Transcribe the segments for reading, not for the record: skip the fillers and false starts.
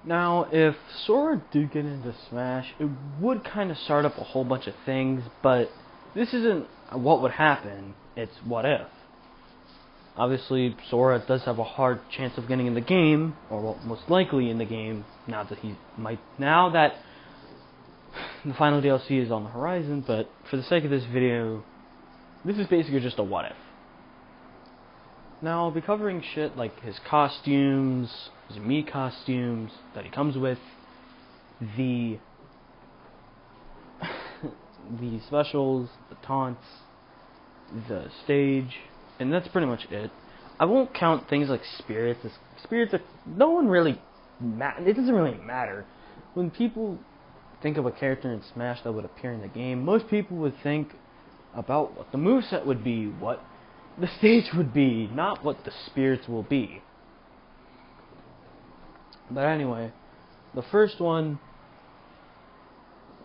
Now, if Sora did get into Smash, it would kind of start up a whole bunch of things, but this isn't what would happen, it's what if. Obviously, Sora does have a hard chance of getting in the game, or well, most likely in the game, now that the final DLC is on the horizon, but for the sake of this video, this is basically just a what if. Now, I'll be covering shit like his costumes, his Mii costumes that he comes with, the specials, the taunts, the stage, and that's pretty much it. I won't count things like spirits. Spirits, no one really, it doesn't really matter. When people think of a character in Smash that would appear in the game, most people would think about what the moveset would be, what the stage would be, not what the spirits will be. But anyway, the first one.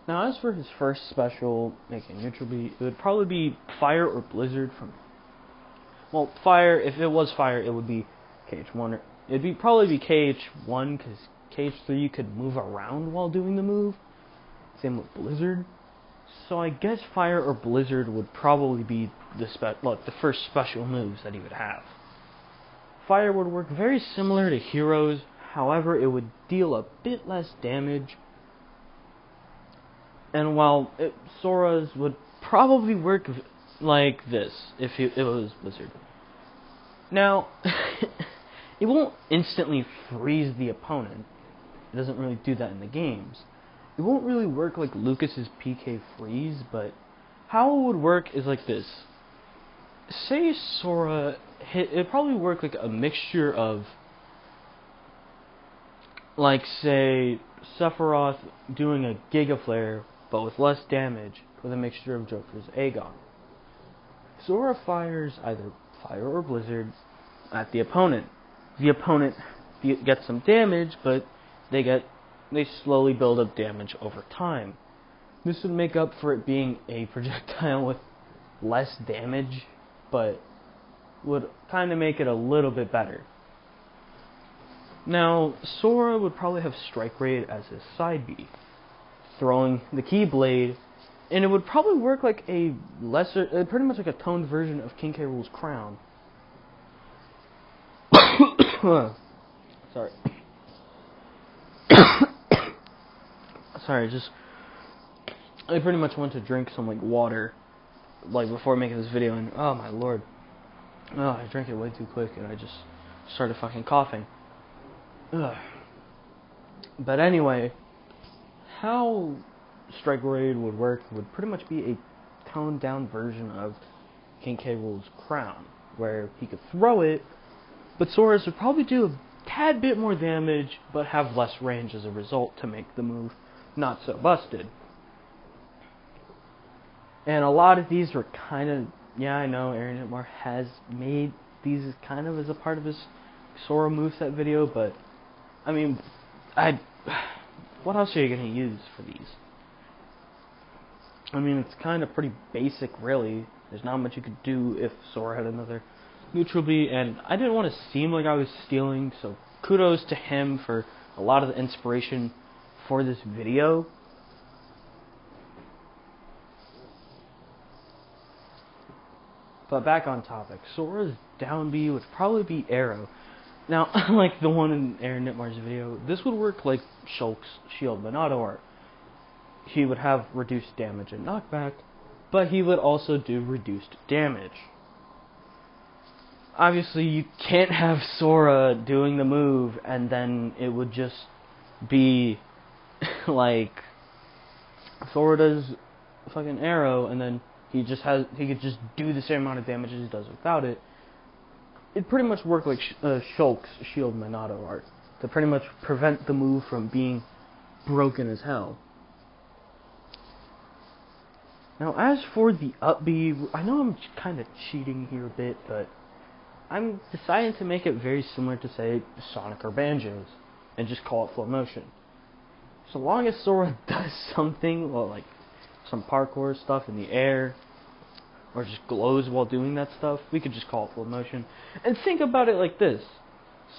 Now, as for his first special, making neutral beat, it would probably be Fire or Blizzard from. Well, Fire. If it was Fire, it would be KH1. Or it'd probably be KH1 because KH3 you could move around while doing the move. Same with Blizzard. So I guess Fire or Blizzard would probably be the first special moves that he would have. Fire would work very similar to Heroes, however it would deal a bit less damage. And while Sora's would probably work like this if it was Blizzard. Now, it won't instantly freeze the opponent. It doesn't really do that in the games. It won't really work like Lucas's PK freeze, but how it would work is like this. Say Sora it'd probably work like a mixture of, like, say, Sephiroth doing a Giga Flare, but with less damage, with a mixture of Joker's Aegon. Sora fires either Fire or Blizzard at the opponent. The opponent gets some damage, but they slowly build up damage over time. This would make up for it being a projectile with less damage, but would kind of make it a little bit better. Now, Sora would probably have Strike Raid as his side B, throwing the Keyblade, and it would probably work like a pretty much like a toned version of King K. Rool's crown. Sorry. Sorry, I pretty much went to drink some like water, like before making this video, and oh my lord, I drank it way too quick, and I just started fucking coughing. Ugh. But anyway, how Strike Raid would work would pretty much be a toned down version of King K. Rool's crown, where he could throw it, but Sora's would probably do a tad bit more damage, but have less range as a result to make the move not so busted. And a lot of these were kind of, yeah, I know Aaron Hitmar has made these kind of as a part of his Sora moveset video, but I mean, what else are you going to use for these? I mean, it's kind of pretty basic, really. There's not much you could do if Sora had another neutral B, and I didn't want to seem like I was stealing, so kudos to him for a lot of the inspiration for this video. But back on topic, Sora's down B would probably be Arrow. Now, unlike the one in Aaron Nitmar's video, this would work like Shulk's Shield Monado art. He would have reduced damage and knockback, but he would also do reduced damage. Obviously, you can't have Sora doing the move and then it would just be like Sora does fucking Arrow and then he could just do the same amount of damage as he does without it. It pretty much worked like Shulk's Shield Monado art to pretty much prevent the move from being broken as hell. Now, as for the Upbeat, I know I'm kind of cheating here a bit, but I'm deciding to make it very similar to, say, Sonic or Banjo's, and just call it Flow Motion. So long as Sora does something, well, like some parkour stuff in the air, or just glows while doing that stuff, we could just call it Flow Motion. And think about it like this.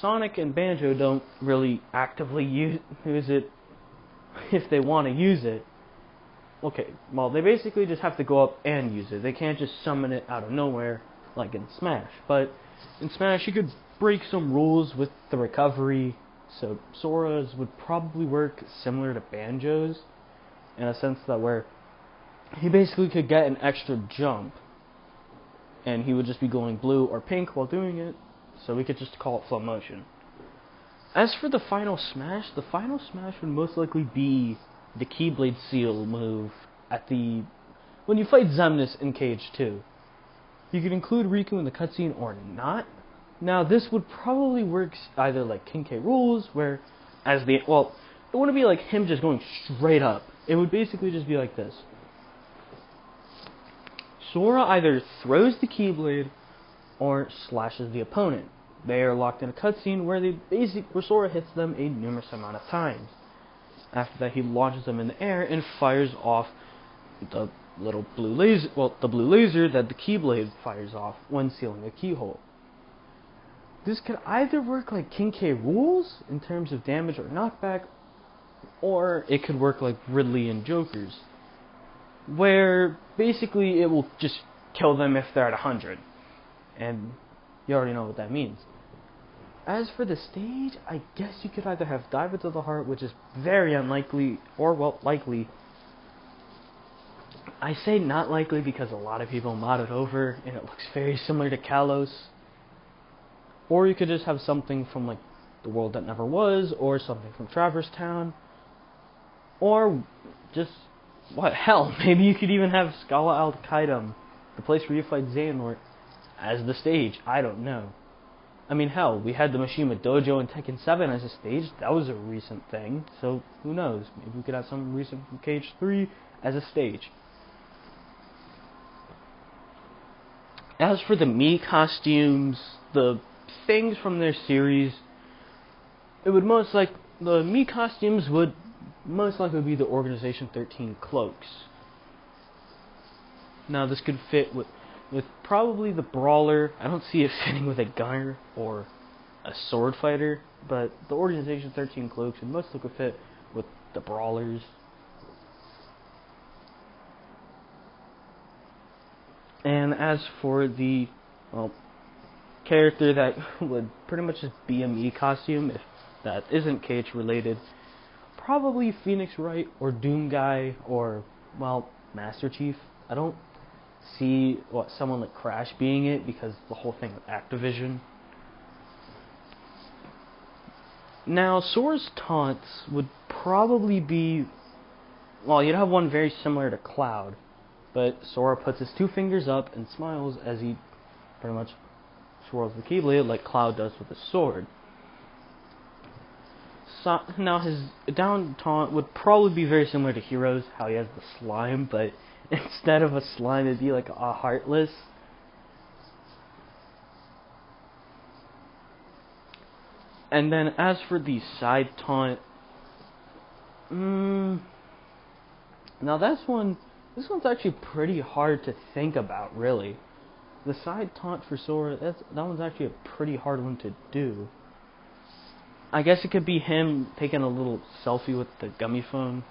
Sonic and Banjo don't really actively use it if they want to use it. Okay, well, they basically just have to go up and use it. They can't just summon it out of nowhere like in Smash. But in Smash, you could break some rules with the recovery. So Sora's would probably work similar to Banjo's in a sense that where he basically could get an extra jump and he would just be going blue or pink while doing it, so we could just call it flow motion. As for the final smash would most likely be the Keyblade Seal move when you fight Xemnas in Cage 2. You could include Riku in the cutscene or not. Now this would probably work either like King K. Rules, where it wouldn't be like him just going straight up. It would basically just be like this. Sora either throws the Keyblade or slashes the opponent. They are locked in a cutscene where Sora hits them a numerous amount of times. After that, he launches them in the air and fires off the little blue laser, the blue laser that the Keyblade fires off when sealing a keyhole. This could either work like King K. Rules in terms of damage or knockback, or it could work like Ridley and Joker's, where basically it will just kill them if they're at 100. And you already know what that means. As for the stage, I guess you could either have Dive Into the Heart, which is very unlikely, or, well, likely. I say not likely because a lot of people mod it over, and it looks very similar to Kalos. Or you could just have something from, like, The World That Never Was, or something from Traverse Town. Or just, maybe you could even have Scala Al-Qaeda, the place where you fight Xehanort, as the stage. I don't know. I mean, hell, we had the Mishima Dojo in Tekken 7 as a stage. That was a recent thing, so who knows? Maybe we could have something recent from Cage 3 as a stage. As for the Mii costumes, the things from their series, the Mii costumes would most likely be the Organization 13 cloaks. Now, this could fit with probably the Brawler. I don't see it fitting with a gunner or a sword fighter, but the Organization 13 cloaks would most likely fit with the Brawlers. And as for the character that would pretty much just be a Mii costume, if that isn't Cage related, probably Phoenix Wright or Doom Guy or, Master Chief. I don't see someone like Crash being it because the whole thing with Activision. Now, Sora's taunts would probably be, you'd have one very similar to Cloud, but Sora puts his two fingers up and smiles as he pretty much swirls the Keyblade like Cloud does with his sword. So, now his down taunt would probably be very similar to Heroes, how he has the slime, but instead of a slime, it'd be like a Heartless. And then as for the side taunt, now this one's actually pretty hard to think about, really. The side taunt for Sora, that one's actually a pretty hard one to do. I guess it could be him taking a little selfie with the gummy phone,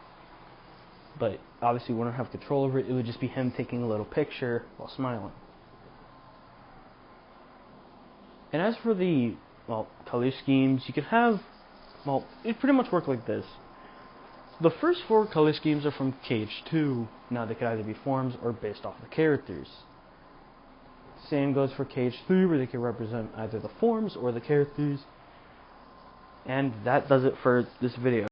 but obviously we wouldn't have control over it. It would just be him taking a little picture while smiling. And as for the, color schemes, you could have, it pretty much work like this. The first 4 color schemes are from Cage 2. Now they could either be forms or based off the characters. Same goes for Cage 3, where they can represent either the forms or the characters. And that does it for this video.